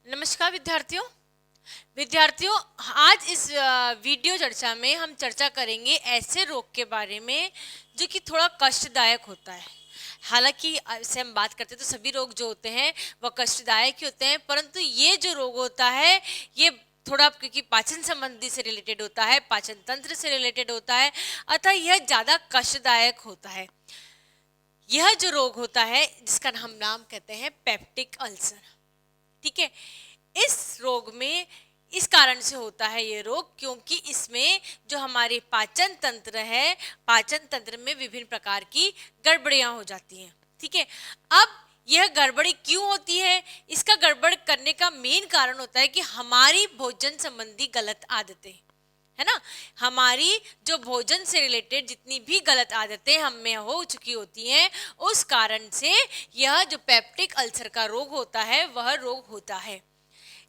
नमस्कार विद्यार्थियों आज इस वीडियो चर्चा में हम चर्चा करेंगे ऐसे रोग के बारे में जो कि थोड़ा कष्टदायक होता है। हालांकि से हम बात करते हैं तो सभी रोग जो होते हैं वह कष्टदायक ही होते हैं, परंतु ये जो रोग होता है ये थोड़ा क्योंकि पाचन संबंधी से रिलेटेड होता है, पाचन तंत्र से रिलेटेड होता है, अतः यह ज़्यादा कष्टदायक होता है। यह जो रोग होता है जिसका हम नाम कहते हैं पेप्टिक अल्सर। ठीक है, इस रोग में इस कारण से होता है ये रोग क्योंकि इसमें जो हमारे पाचन तंत्र है, पाचन तंत्र में विभिन्न प्रकार की गड़बड़ियां हो जाती हैं। ठीक है, अब यह गड़बड़ी क्यों होती है? इसका गड़बड़ करने का मेन कारण होता है कि हमारी भोजन संबंधी गलत आदतें, है ना। हमारी जो भोजन से रिलेटेड जितनी भी गलत आदतें हम में हो चुकी होती हैं, उस कारण से यह जो पेप्टिक अल्सर का रोग होता है वह रोग होता है।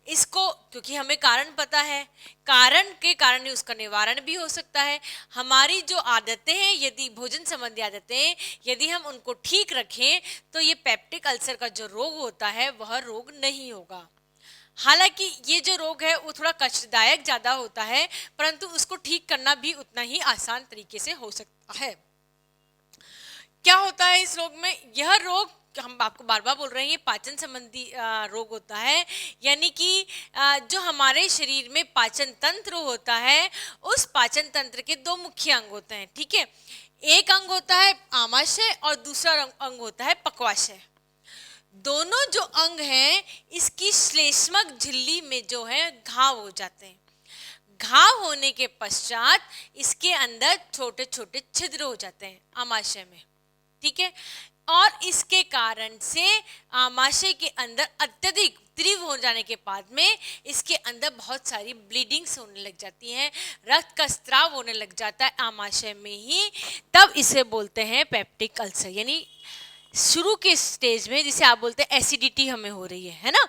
इसको क्योंकि हमें कारण पता है, कारण के कारण ही उसका निवारण भी हो सकता है। हमारी जो आदतें हैं, यदि भोजन संबंधी आदतें यदि हम उनको ठीक रखें तो ये पेप्टिक अल्सर का जो रोग होता है वह रोग नहीं होगा। हालांकि ये जो रोग है वो थोड़ा कष्टदायक ज़्यादा होता है, परंतु उसको ठीक करना भी उतना ही आसान तरीके से हो सकता है। क्या होता है इस रोग में? यह रोग हम आपको बार बार बोल रहे हैं, ये पाचन संबंधी रोग होता है। यानी कि जो हमारे शरीर में पाचन तंत्र होता है, उस पाचन तंत्र के दो मुख्य अंग होते हैं। ठीक है, एक अंग होता है आमाशय और दूसरा अंग होता है पक्वाशय। दोनों जो अंग हैं इसकी श्लेष्मक झिल्ली में जो है घाव हो जाते हैं। घाव होने के पश्चात इसके अंदर छोटे छोटे छिद्र हो जाते हैं आमाशय में। ठीक है, और इसके कारण से आमाशय के अंदर अत्यधिक तीव्र हो जाने के बाद में इसके अंदर बहुत सारी ब्लीडिंग्स होने लग जाती हैं, रक्त का स्राव होने लग जाता है आमाशय में ही। तब इसे बोलते हैं पेप्टिक अल्सर। यानी शुरू के स्टेज में जिसे आप बोलते हैं एसिडिटी हमें हो रही है ना।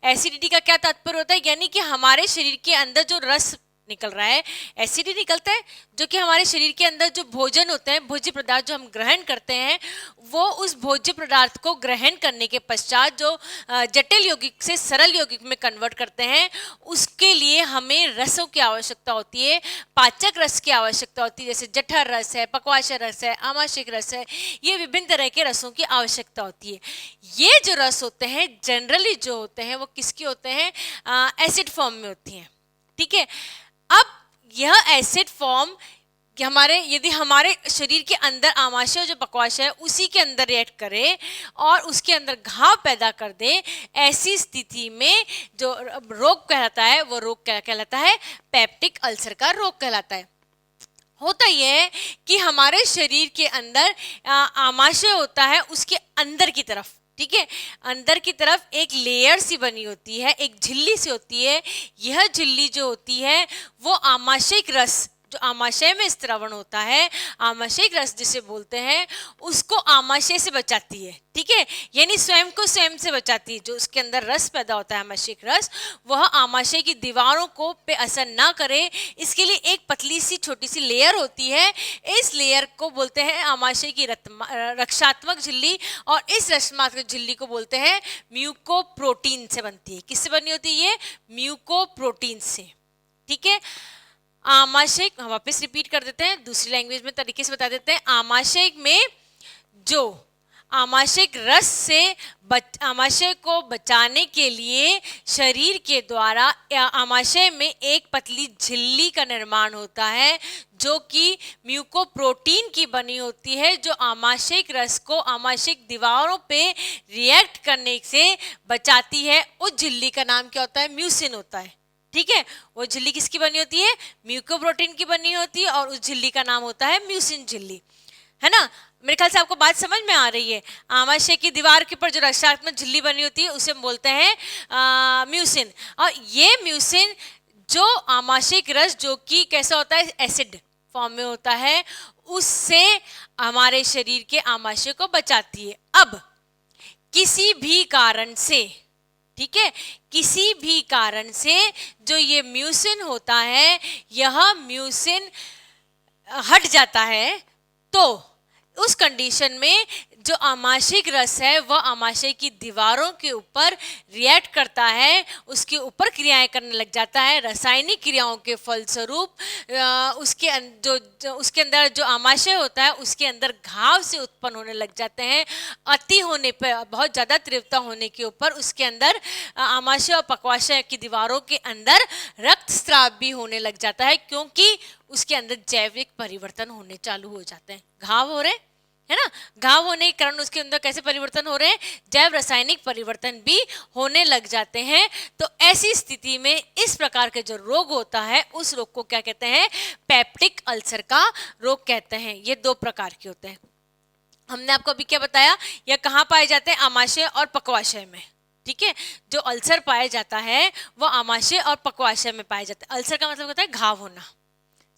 एसिडिटी का क्या तात्पर्य होता है? यानी कि हमारे शरीर के अंदर जो रस निकल रहा है, एसिडिटी निकलता है, जो कि हमारे शरीर के अंदर जो भोजन होते हैं, भोज्य पदार्थ जो हम ग्रहण करते हैं, वो उस भोज्य पदार्थ को ग्रहण करने के पश्चात जो जटिल यौगिक से सरल यौगिक में कन्वर्ट करते हैं, उसके लिए हमें रसों की आवश्यकता होती है, पाचक रस की आवश्यकता होती है। जैसे जठर रस है, पक्वाशय रस है, आमाशयिक रस है, ये विभिन्न तरह के रसों की आवश्यकता होती है। ये जो रस होते हैं जनरली जो होते हैं वो किसके होते हैं? एसिड फॉर्म में होती हैं। ठीक है, अब यह एसिड फॉर्म यदि हमारे शरीर के अंदर आमाशय जो पक्वाशय है उसी के अंदर रिएक्ट करे और उसके अंदर घाव पैदा कर दे, ऐसी स्थिति में जो रोग कहलाता है वो रोग क्या कहलाता है? पेप्टिक अल्सर का रोग कहलाता है। होता यह है कि हमारे शरीर के अंदर आमाशय होता है, उसके अंदर की तरफ, ठीक है, अंदर की तरफ एक लेयर सी बनी होती है, एक झिल्ली सी होती है। यह झिल्ली जो होती है वो आमाशयिक रस, जो आमाशय में स्त्रावण होता है, आमाशयिक रस जिसे बोलते हैं, उसको आमाशय से बचाती है। ठीक है, यानी स्वयं को स्वयं से बचाती है। जो उसके अंदर रस पैदा होता है आमाशयिक रस, वह आमाशय की दीवारों को पे असर ना करे, इसके लिए एक पतली सी छोटी सी लेयर होती है। इस लेयर को बोलते हैं आमाशय की रक्षात्मक झिल्ली, और इस रक्षात्मक झिल्ली को बोलते हैं म्यूकोप्रोटीन से बनती है। किससे बनी होती है ये? म्यूकोप्रोटीन से। ठीक है, आमाशय, हम वापस रिपीट कर देते हैं, दूसरी लैंग्वेज में तरीके से बता देते हैं। आमाशय में जो आमाशयिक रस से आमाशय को बचाने के लिए शरीर के द्वारा आमाशय में एक पतली झिल्ली का निर्माण होता है जो कि म्यूकोप्रोटीन की बनी होती है, जो आमाशयिक रस को आमाशयिक दीवारों पे रिएक्ट करने से बचाती है। उस झिल्ली का नाम क्या होता है? म्यूसिन होता है। ठीक है, वो झिल्ली किसकी बनी होती है? म्यूकोप्रोटीन की बनी होती है, और उस झिल्ली का नाम होता है म्यूसिन झिल्ली, है ना। मेरे ख्याल से आपको बात समझ में आ रही है। आमाशय की दीवार के ऊपर जो रक्षात्मक झिल्ली बनी होती है उसे हम बोलते हैं म्यूसिन। और ये म्यूसिन जो आमाशयिक रस जो कि कैसा होता है? एसिड फॉर्म में होता है, उससे हमारे शरीर के आमाशय को बचाती है। अब किसी भी कारण से, ठीक है, किसी भी कारण से जो ये म्यूसिन होता है, यह म्यूसिन हट जाता है, तो उस कंडीशन में जो आमाशयिक रस है वह आमाशय की दीवारों के ऊपर रिएक्ट करता है, उसके ऊपर क्रियाएं करने लग जाता है। रासायनिक क्रियाओं के फलस्वरूप उसके अंदर जो आमाशय होता है उसके अंदर घाव से उत्पन्न होने लग जाते हैं। अति होने पर, बहुत ज़्यादा तीव्रता होने के ऊपर उसके अंदर आमाशय और पक्वाशय की दीवारों के अंदर रक्तस्राव भी होने लग जाता है, क्योंकि उसके अंदर जैविक परिवर्तन होने चालू हो जाते हैं। घाव हो रहे है ना, घाव होने के कारण उसके अंदर कैसे परिवर्तन हो रहे हैं, जैव रासायनिक परिवर्तन भी होने लग जाते हैं। तो ऐसी स्थिति में इस प्रकार के जो रोग होता है उस रोग को क्या कहते हैं, पेप्टिक अल्सर का रोग कहते हैं। ये दो प्रकार के होते हैं। हमने आपको अभी क्या बताया, यह कहाँ पाए जाते हैं, आमाशय और पक्वाशय में। ठीक है, जो अल्सर पाया जाता है वो आमाशय और पक्वाशय में पाया जाता है। अल्सर का मतलब होता है घाव होना,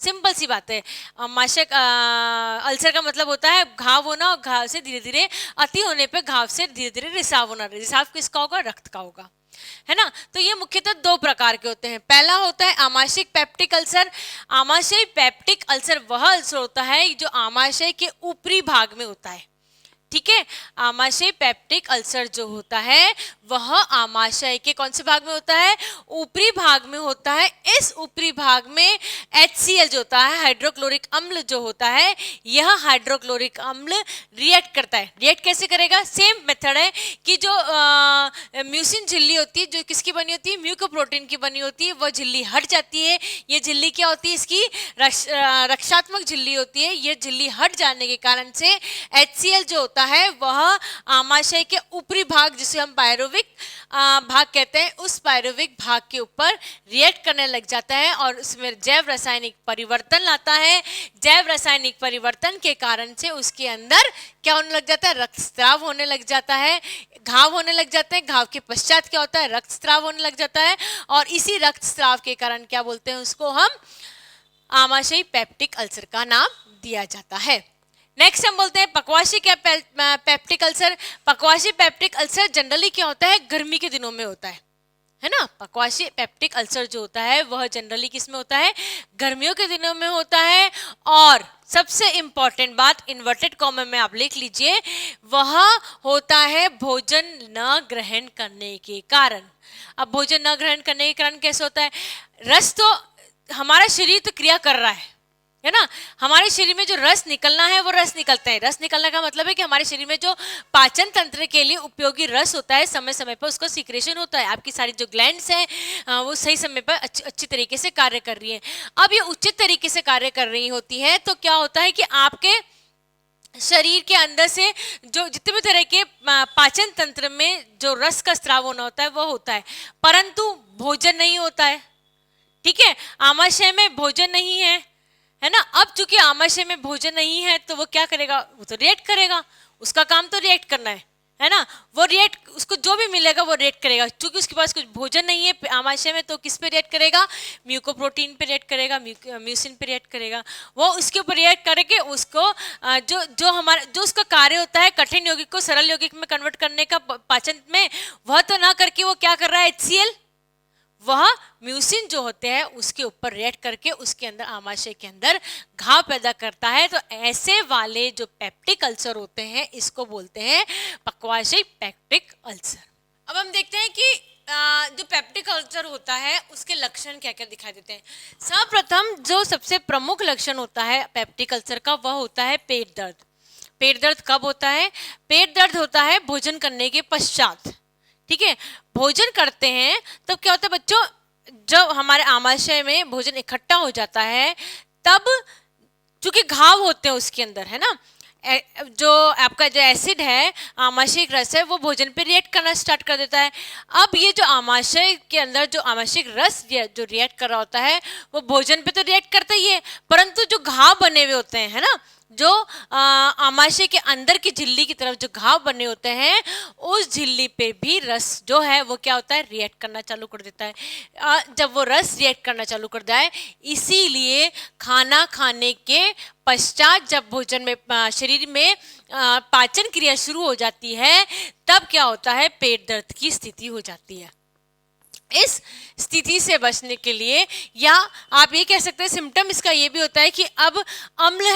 सिंपल सी बात है। आमाशय अल्सर का मतलब होता है घाव होना, और घाव से धीरे धीरे, अति होने पे घाव से धीरे धीरे रिसाव होना। रिसाव किसका होगा, रक्त का होगा, है ना। तो ये मुख्यतः दो प्रकार के होते हैं। पहला होता है आमाशयिक पेप्टिक अल्सर। आमाशय पेप्टिक अल्सर वह अल्सर होता है जो आमाशय के ऊपरी भाग में होता है। ठीक है, आमाशय पेप्टिक अल्सर जो होता है वह आमाशय के कौन से भाग में होता है, ऊपरी भाग में होता है। इस ऊपरी भाग में HCl जो होता है, हाइड्रोक्लोरिक अम्ल जो होता है, यह हाइड्रोक्लोरिक अम्ल रिएक्ट करता है। रिएक्ट कैसे करेगा, सेम मेथड है कि जो म्यूसिन झिल्ली होती है, जो किसकी बनी होती है, म्यूकोप्रोटीन की बनी होती है, वह झिल्ली हट जाती है। ये झिल्ली क्या होती है, इसकी रक्षात्मक झिल्ली होती है। ये झिल्ली हट जाने के कारण से HCl जो होता है वह आमाशय के ऊपरी भाग, जिसे हम पायरुविक भाग कहते हैं, उस पायरुविक भाग के ऊपर रिएक्ट करने लग जाता है और उसमें जैव रासायनिक परिवर्तन लाता है। जैव रासायनिक परिवर्तन के कारण से उसके अंदर क्या होने लग जाता है, रक्तस्राव होने लग जाता है, घाव होने लग जाते हैं। घाव के पश्चात क्या होता है, रक्तस्राव होने लग जाता है, और इसी रक्तस्राव के कारण क्या बोलते हैं, उसको हम आमाशयी पेप्टिक अल्सर का नाम दिया जाता है। नेक्स्ट हम बोलते हैं पक्वाशी पेप्टिक अल्सर। पक्वाशी पेप्टिक अल्सर जनरली क्या होता है, गर्मी के दिनों में होता है ना। पक्वाशी पेप्टिक अल्सर जो होता है वह जनरली किस में होता है, गर्मियों के दिनों में होता है। और सबसे इंपॉर्टेंट बात, इन्वर्टेड कॉमा में आप लिख लीजिए, वह होता है भोजन न ग्रहण करने के कारण। अब भोजन न ग्रहण करने के कारण कैसे होता है, रस तो हमारा शरीर तो क्रिया कर रहा है ना, हमारे शरीर में जो रस निकलना है वो रस निकलता है। रस निकलने का मतलब है कि हमारे शरीर में जो पाचन तंत्र के लिए उपयोगी रस होता है, समय समय पर उसका सीक्रेशन होता है। आपकी सारी जो ग्लैंड्स हैं वो सही समय पर अच्छी तरीके से कार्य कर रही है। अब ये उचित तरीके से कार्य कर रही होती है तो क्या होता है कि आपके शरीर के अंदर से जो जितने भी तरह के पाचन तंत्र में जो रस का स्राव होना होता है वो होता है, परंतु भोजन नहीं होता है। ठीक है, आमाशय में भोजन नहीं है ना। अब चूंकि आमाशय में भोजन नहीं है तो वो क्या करेगा, वो तो रिएक्ट करेगा, उसका काम तो रिएक्ट करना है ना। वो रिएक्ट, उसको जो भी मिलेगा वो रिएक्ट करेगा। चूंकि उसके पास कुछ भोजन नहीं है आमाशय में, तो किस पे रिएक्ट करेगा, म्यूकोप्रोटीन पे रिएक्ट करेगा, म्यूसिन पे रिएक्ट करेगा। वो उसके ऊपर रिएक्ट करके उसको जो उसका कार्य होता है कठिन यौगिक को सरल यौगिक में कन्वर्ट करने का पाचन में, वह तो ना करके वो क्या कर रहा है, HCl, वह म्यूसिन जो होते हैं उसके ऊपर रिएक्ट करके उसके अंदर आमाशय के अंदर घाव पैदा करता है। तो ऐसे वाले जो पेप्टिक अल्सर होते हैं इसको बोलते हैं पक्वाशयी पेप्टिक अल्सर। अब हम देखते हैं कि जो पेप्टिक अल्सर होता है उसके लक्षण क्या क्या दिखाई देते हैं। सर्वप्रथम जो सबसे प्रमुख लक्षण होता है पेप्टिक अल्सर का वह होता है पेट दर्द। पेट दर्द कब होता है, पेट दर्द होता है भोजन करने के पश्चात। ठीक है, भोजन करते हैं तब क्या होता है बच्चों, जब हमारे आमाशय में भोजन इकट्ठा हो जाता है तब चूंकि घाव होते हैं उसके अंदर, है ना, जो आपका जो एसिड है, आमाशयिक रस है, वो भोजन पे रिएक्ट करना स्टार्ट कर देता है। अब ये जो आमाशय के अंदर जो आमाशयिक रस जो रिएक्ट कर रहा होता है वो भोजन पे तो रिएक्ट करता ही है, परंतु जो घाव बने हुए होते हैं, है ना, जो आमाशय के अंदर की झिल्ली की तरफ जो घाव बने होते हैं उस झिल्ली पे भी रस जो है वो क्या होता है, रिएक्ट करना चालू कर देता है। जब वो रस रिएक्ट करना चालू कर देता है, इसीलिए खाना खाने के पश्चात जब भोजन में शरीर में पाचन क्रिया शुरू हो जाती है तब क्या होता है, पेट दर्द की स्थिति हो जाती है। इस स्थिति से बचने के लिए, या आप ये कह सकते हैं सिम्टम इसका ये भी होता है कि अब अम्ल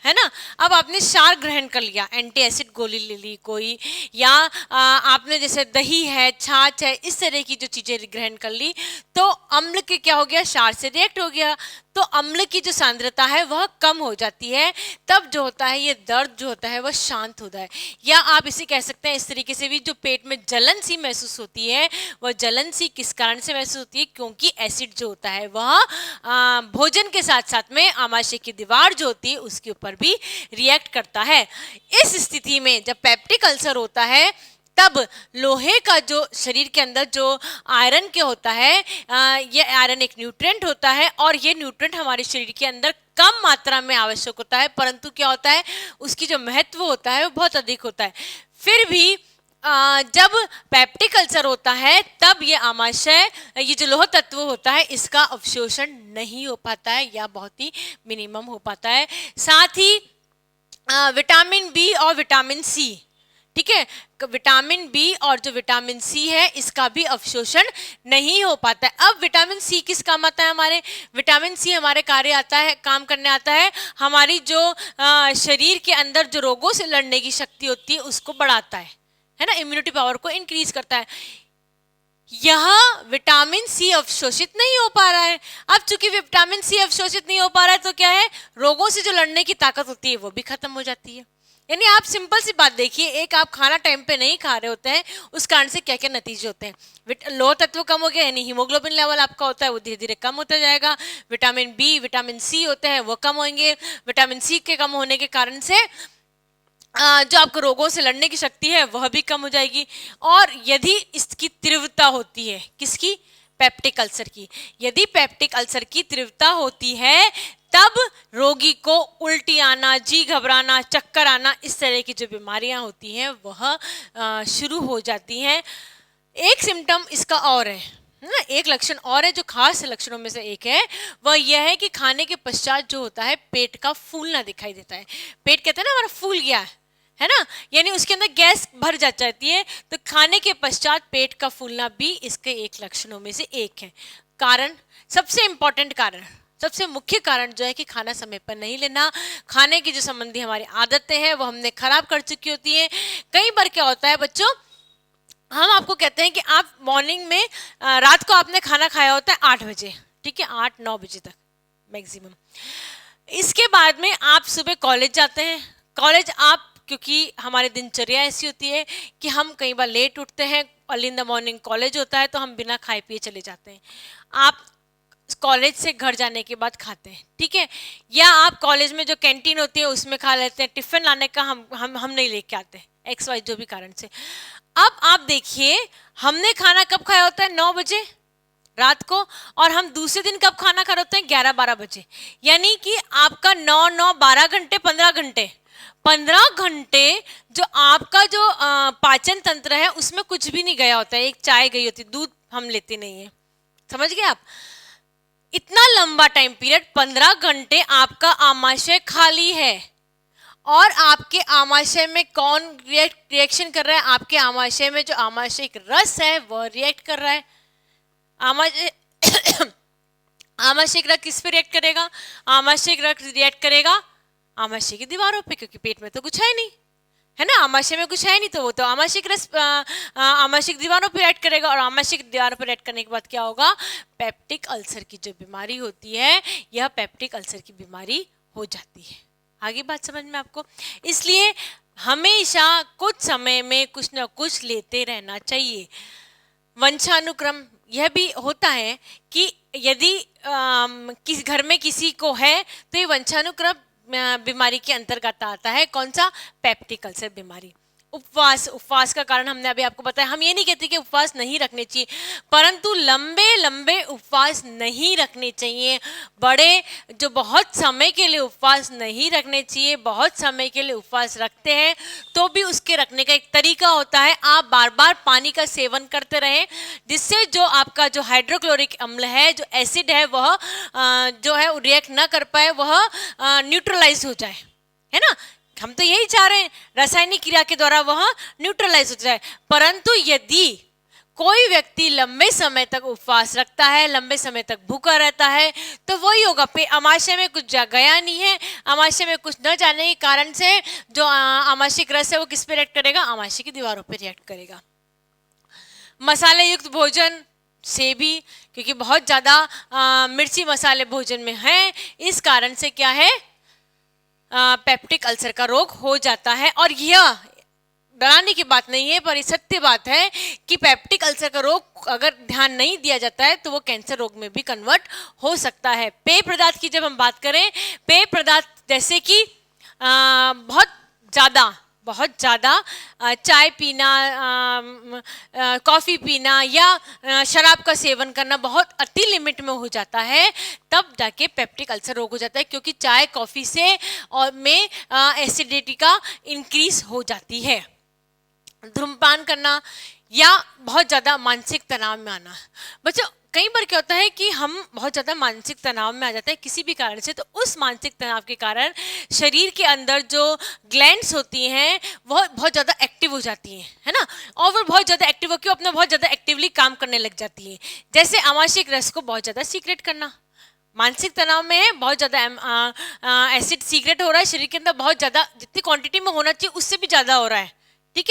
है ना। अब आपने क्षार ग्रहण कर लिया, एंटी एसिड गोली ले ली कोई, या आपने जैसे दही है, छाछ है, इस तरह की जो चीजें ग्रहण कर ली, तो अम्ल के क्या हो गया, क्षार से रिएक्ट हो गया, तो अम्ल की जो सांद्रता है वह कम हो जाती है। तब जो होता है ये दर्द जो होता है वह शांत होता है। या आप इसे कह सकते हैं इस तरीके से भी, जो पेट में जलन सी महसूस होती है, वह जलन सी किस कारण से महसूस होती है, क्योंकि एसिड जो होता है वह भोजन के साथ साथ में आमाशय की दीवार जो होती है उसके ऊपर भी रिएक्ट करता है। इस स्थिति में जब पेप्टिक अल्सर होता है तब लोहे का जो शरीर के अंदर जो आयरन के होता है, ये आयरन एक न्यूट्रिएंट होता है और ये न्यूट्रिएंट हमारे शरीर के अंदर कम मात्रा में आवश्यक होता है, परंतु क्या होता है उसकी जो महत्व होता है वो बहुत अधिक होता है। फिर भी जब पेप्टिक अल्सर होता है तब ये आमाशय, ये जो लोह तत्व होता है इसका अवशोषण नहीं हो पाता है या बहुत ही मिनिमम हो पाता है। साथ ही विटामिन बी और विटामिन सी, ठीक है, विटामिन बी और जो विटामिन सी है इसका भी अवशोषण नहीं हो पाता है। अब विटामिन सी किस काम आता है हमारे, विटामिन सी हमारे कार्य आता है, काम करने आता है, हमारी जो शरीर के अंदर जो रोगों से लड़ने की शक्ति होती है उसको बढ़ाता है ना, इम्यूनिटी पावर को इंक्रीज करता है। यह विटामिन सी अवशोषित नहीं हो पा रहा है। अब चूंकि विटामिन सी अवशोषित नहीं हो पा रहा है तो क्या है, लोगों से जो लड़ने की ताकत होती है वो भी खत्म हो जाती है। यानी आप सिंपल सी बात देखिए, एक आप खाना टाइम पे नहीं खा रहे होते हैं, उस कारण से क्या क्या नतीजे होते हैं, लोह तत्व कम हो गया, यानी हीमोग्लोबिन लेवल आपका होता है वो धीरे धीरे कम होता जाएगा, विटामिन बी विटामिन सी होते हैं वो कम होंगे, विटामिन सी के कम होने के कारण से जो आपको रोगों से लड़ने की शक्ति है वह भी कम हो जाएगी। और यदि इसकी तीव्रता होती है, किसकी, पेप्टिक अल्सर की, यदि पेप्टिक अल्सर की तीव्रता होती है तब रोगी को उल्टी आना, जी घबराना, चक्कर आना, इस तरह की जो बीमारियां होती हैं वह शुरू हो जाती हैं। एक सिम्टम इसका और है ना, एक लक्षण और है जो खास लक्षणों में से एक है, वह यह है कि खाने के पश्चात जो होता है पेट का फूलना दिखाई देता है। पेट कहते हैं ना हमारा फूल गया है ना, यानी उसके अंदर गैस भर जाती है, तो खाने के पश्चात पेट का फूलना भी इसके एक लक्षणों में से एक है। कारण, सबसे इंपॉर्टेंट कारण, सबसे मुख्य कारण जो है कि खाना समय पर नहीं लेना, खाने की जो संबंधी हमारी आदतें हैं वो हमने खराब कर चुकी होती हैं। कई बार क्या होता है बच्चों, हम आपको कहते हैं कि आप मॉर्निंग में, रात को आपने खाना खाया होता है 8 बजे, ठीक है, 8-9 बजे तक मैक्सिमम। इसके बाद में आप सुबह कॉलेज जाते हैं, कॉलेज आप, क्योंकि हमारी दिनचर्या ऐसी होती है कि हम कई बार लेट उठते हैं, early in the morning college होता है तो हम बिना खाए पिए चले जाते हैं। आप कॉलेज से घर जाने के बाद खाते हैं, ठीक है, या आप कॉलेज में जो कैंटीन होती है उसमें खा लेते हैं, टिफिन लाने का हम नहीं लेके आते, एक्स वाई जो भी कारण से। अब आप देखिए, हमने खाना कब खाया होता है, 9 बजे रात को, और हम दूसरे दिन कब खाना खा रहे होते हैं, 11-12 बजे। यानी कि आपका 9-9 12 घंटे, 15 घंटे जो आपका जो पाचन तंत्र है उसमें कुछ भी नहीं गया होता है, एक चाय गई होती, दूध हम लेते नहीं है, समझ गए आप। इतना लंबा टाइम पीरियड, 15 घंटे आपका आमाशय खाली है, और आपके आमाशय में कौन रिएक्शन कर रहा है, आपके आमाशय में जो आमाशयिक रस है वह रिएक्ट कर रहा है। आमाशयिक रस किस पे रिएक्ट करेगा, आमाशयिक रस रिएक्ट करेगा आमाशय की दीवारों पे, क्योंकि पेट में तो कुछ है नहीं, है ना, आमाशय में कुछ है नहीं, तो वो तो आमाशयिक रस आमाशयिक दीवारों पर रिएक्ट करेगा, और आमाशयिक दीवारों पर रिएक्ट करने के बाद क्या होगा, पेप्टिक अल्सर की जो बीमारी होती है यह पेप्टिक अल्सर की बीमारी हो जाती है। आगे बात समझ में आपको। इसलिए हमेशा कुछ समय में कुछ ना कुछ लेते रहना चाहिए। वंशानुक्रम यह भी होता है कि यदि किस घर में किसी को है तो ये वंशानुक्रम बीमारी के अंतर्गत आता है, कौन सा, पेप्टिक अल्सर बीमारी। उपवास का कारण हमने अभी आपको बताया। हम ये नहीं कहते कि उपवास नहीं रखने चाहिए, परंतु लंबे लंबे उपवास नहीं रखने चाहिए, बड़े जो बहुत समय के लिए उपवास नहीं रखने चाहिए। बहुत समय के लिए उपवास रखते हैं तो भी उसके रखने का एक तरीका होता है, आप बार बार पानी का सेवन करते रहें, जिससे जो आपका जो हाइड्रोक्लोरिक अम्ल है, जो एसिड है, वह जो है रिएक्ट ना कर पाए, वह न्यूट्रलाइज हो जाए, है ना। हम तो यही चाह रहे हैं, रासायनिक क्रिया के द्वारा वह न्यूट्रलाइज हो जाए। परंतु यदि कोई व्यक्ति लंबे समय तक उपवास रखता है, लंबे समय तक भूखा रहता है, तो वही होगा। अमाशय में कुछ गया नहीं है, अमाशय में कुछ न जाने के कारण से जो आमाशयिक रस है वो किस पे रिएक्ट करेगा? आमाशय की दीवारों पे रिएक्ट करेगा। मसाले युक्त भोजन से भी, क्योंकि बहुत ज़्यादा मिर्ची मसाले भोजन में हैं, इस कारण से क्या है? पेप्टिक अल्सर का रोग हो जाता है। और यह डराने की बात नहीं है, पर ये सत्य बात है कि पेप्टिक अल्सर का रोग अगर ध्यान नहीं दिया जाता है तो वो कैंसर रोग में भी कन्वर्ट हो सकता है। पेय पदार्थ की जब हम बात करें, पेय पदार्थ जैसे कि बहुत ज़्यादा चाय पीना, कॉफ़ी पीना या शराब का सेवन करना बहुत अति लिमिट में हो जाता है, तब जाके पेप्टिक अल्सर रोग हो जाता है। क्योंकि चाय कॉफ़ी से और में एसिडिटी का इंक्रीज हो जाती है। धूम्रपान करना या बहुत ज़्यादा मानसिक तनाव में आना। बच्चों, कई बार क्या होता है कि हम बहुत ज़्यादा मानसिक तनाव में आ जाते हैं किसी भी कारण से, तो उस मानसिक तनाव के कारण शरीर के अंदर जो ग्लैंड्स होती हैं वह बहुत ज़्यादा एक्टिव हो जाती हैं, है ना। और वो बहुत ज़्यादा एक्टिव होकर अपना बहुत ज़्यादा एक्टिवली काम करने लग जाती हैं। जैसे आमाशयिक रस को बहुत ज़्यादा सीक्रेट करना, मानसिक तनाव में है, बहुत ज़्यादा एसिड सीक्रेट हो रहा है शरीर के अंदर, बहुत ज़्यादा, जितनी क्वांटिटी में होना चाहिए उससे भी ज़्यादा हो रहा है, ठीक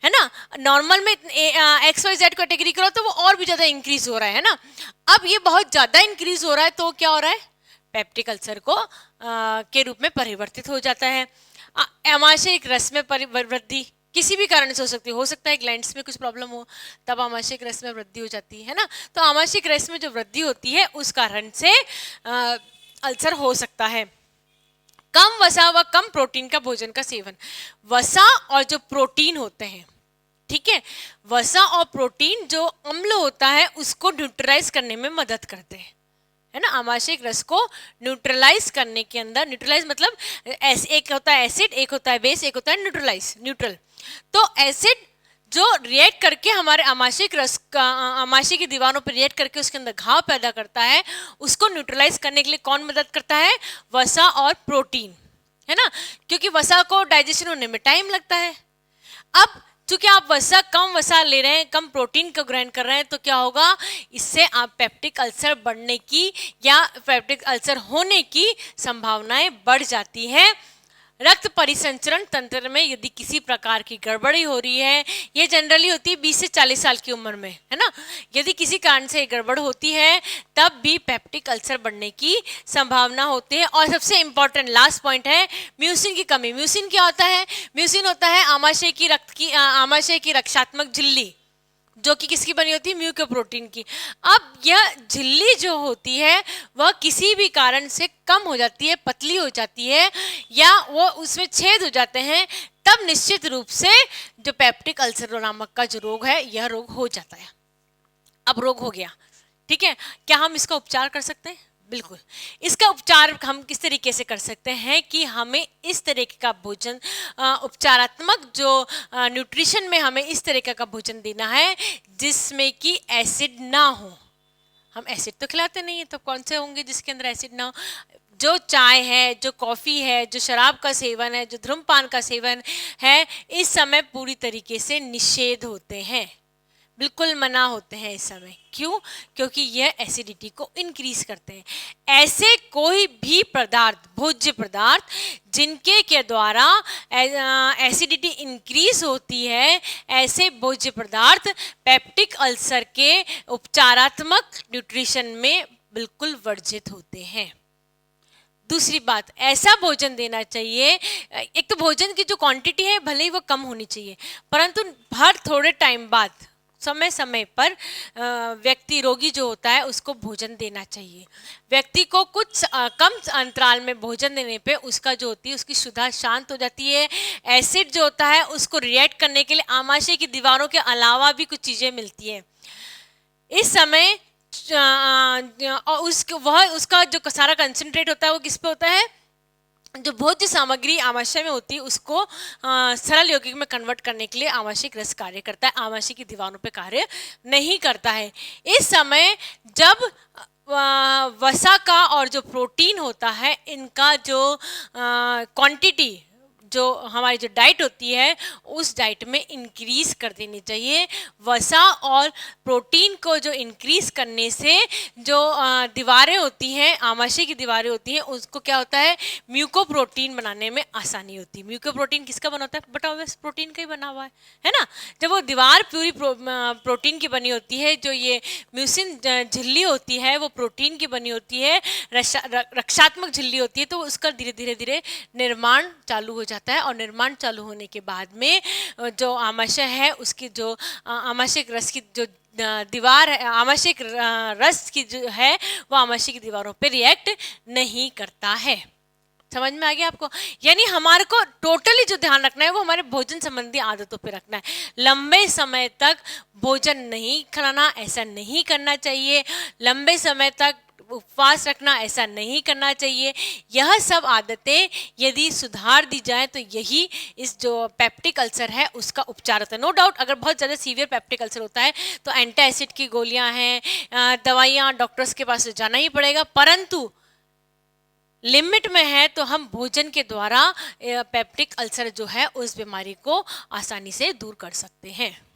है ना। नॉर्मल में XYZ कैटेगरी करो तो वो और भी ज़्यादा इंक्रीज हो रहा है ना। अब ये बहुत ज़्यादा इंक्रीज हो रहा है तो क्या हो रहा है? पेप्टिक अल्सर को के रूप में परिवर्तित हो जाता है। आमाशयिक रस में वृद्धि किसी भी कारण से हो सकता है ग्लैंड्स में कुछ प्रॉब्लम हो, तब आमाशयिक रस में वृद्धि हो जाती है ना। तो आमाशयिक रस में जो वृद्धि होती है उस कारण से अल्सर हो सकता है। कम वसा व कम प्रोटीन का भोजन का सेवन। वसा और जो प्रोटीन होते हैं, ठीक है, वसा और प्रोटीन जो अम्ल होता है उसको न्यूट्रलाइज करने में मदद करते हैं, है ना। आमाशयिक रस को न्यूट्रलाइज करने के अंदर, न्यूट्रलाइज मतलब एक होता है एसिड, एक होता है बेस, एक होता है न्यूट्रल। तो एसिड जो रिएक्ट करके हमारे आमाशयिक रस का, आमाशय की दीवारों पर रिएक्ट करके उसके अंदर घाव पैदा करता है, उसको न्यूट्रलाइज करने के लिए कौन मदद करता है? वसा और प्रोटीन, है ना। क्योंकि वसा को डाइजेशन होने में टाइम लगता है। अब चूंकि आप कम वसा ले रहे हैं, कम प्रोटीन को ग्रहण कर रहे हैं, तो क्या होगा? इससे आप पेप्टिक अल्सर बढ़ने की या पेप्टिक अल्सर होने की संभावनाएं बढ़ जाती है। रक्त परिसंचरण तंत्र में यदि किसी प्रकार की गड़बड़ी हो रही है, ये जनरली होती है 20 से 40 साल की उम्र में, है ना। यदि किसी कारण से गड़बड़ होती है तब भी पेप्टिक अल्सर बढ़ने की संभावना होती है। और सबसे इंपॉर्टेंट लास्ट पॉइंट है म्यूसिन की कमी। म्यूसिन क्या होता है? म्यूसिन होता है आमाशय की रक्षात्मक झिल्ली, जो कि किसकी बनी होती है? म्यूकोप्रोटीन की। अब यह झिल्ली जो होती है वह किसी भी कारण से कम हो जाती है, पतली हो जाती है, या वो उसमें छेद हो जाते हैं, तब निश्चित रूप से जो पेप्टिक अल्सर नामक का जो रोग है यह रोग हो जाता है। अब रोग हो गया, ठीक है, क्या हम इसका उपचार कर सकते हैं? बिल्कुल। इसका उपचार हम किस तरीके से कर सकते हैं कि हमें इस तरीके का भोजन, उपचारात्मक जो न्यूट्रिशन में हमें इस तरीके का भोजन देना है जिसमें कि एसिड ना हो। हम एसिड तो खिलाते नहीं है, तो कौन से होंगे जिसके अंदर एसिड ना हो? जो चाय है, जो कॉफ़ी है, जो शराब का सेवन है, जो धूम्रपान का सेवन है, इस समय पूरी तरीके से निषेध होते हैं, बिल्कुल मना होते हैं इस समय। क्यों? क्योंकि यह एसिडिटी को इंक्रीज करते हैं। ऐसे कोई भी पदार्थ, भोज्य पदार्थ, जिनके के द्वारा एसिडिटी इंक्रीज होती है, ऐसे भोज्य पदार्थ पेप्टिक अल्सर के उपचारात्मक न्यूट्रिशन में बिल्कुल वर्जित होते हैं। दूसरी बात, ऐसा भोजन देना चाहिए, एक तो भोजन की जो क्वांटिटी है भले ही वो कम होनी चाहिए, परंतु हर थोड़े टाइम बाद, समय समय पर व्यक्ति, रोगी जो होता है, उसको भोजन देना चाहिए। व्यक्ति को कुछ कम अंतराल में भोजन देने पे उसका जो होती है उसकी क्षुधा शांत हो जाती है। एसिड जो होता है उसको रिएक्ट करने के लिए आमाशय की दीवारों के अलावा भी कुछ चीज़ें मिलती है। इस समय उसका जो सारा कंसंट्रेट होता है वो किस पे होता है? जो भोज्य सामग्री आमाशय में होती है उसको सरल यौगिक में कन्वर्ट करने के लिए आमाशयिक रस कार्य करता है, आमाशय की दीवारों पे कार्य नहीं करता है। इस समय जब वसा का और जो प्रोटीन होता है, इनका जो क्वांटिटी, जो हमारी जो डाइट होती है उस डाइट में इंक्रीज कर देनी चाहिए। वसा और प्रोटीन को जो इंक्रीज करने से जो दीवारें होती हैं, आमाशय की दीवारें होती हैं, उसको क्या होता है, म्यूकोप्रोटीन बनाने में आसानी होती है। म्यूकोप्रोटीन किसका बना होता है, बटा हुआ प्रोटीन का ही बना हुआ है ना। जब वो दीवार पूरी प्रोटीन की बनी होती है, जो ये म्यूसिन झिल्ली होती है वो प्रोटीन की बनी होती है, रक्षात्मक झिल्ली होती है, तो उसका धीरे धीरे धीरे निर्माण चालू हो जाता है। और निर्माण चालू होने के बाद में जो आमाशय है उसकी जो आमाशय रस की जो दीवार है, आमाशय रस की जो है वो आमाशय की दीवारों पे रिएक्ट नहीं करता है। समझ में आ गया आपको? यानी हमारे को टोटली जो ध्यान रखना है वो हमारे भोजन संबंधी आदतों पे रखना है। लंबे समय तक भोजन नहीं खाना, ऐसा नहीं करना चाहिए। लंबे समय तक उपवास रखना, ऐसा नहीं करना चाहिए। यह सब आदतें यदि सुधार दी जाए तो यही इस जो पेप्टिक अल्सर है उसका उपचार होता है। नो डाउट अगर बहुत ज़्यादा सीवियर पेप्टिक अल्सर होता है तो एंटी एसिड की गोलियां हैं, दवाइयाँ, डॉक्टर्स के पास जाना ही पड़ेगा, परंतु लिमिट में है तो हम भोजन के द्वारा पेप्टिक अल्सर जो है उस बीमारी को आसानी से दूर कर सकते हैं।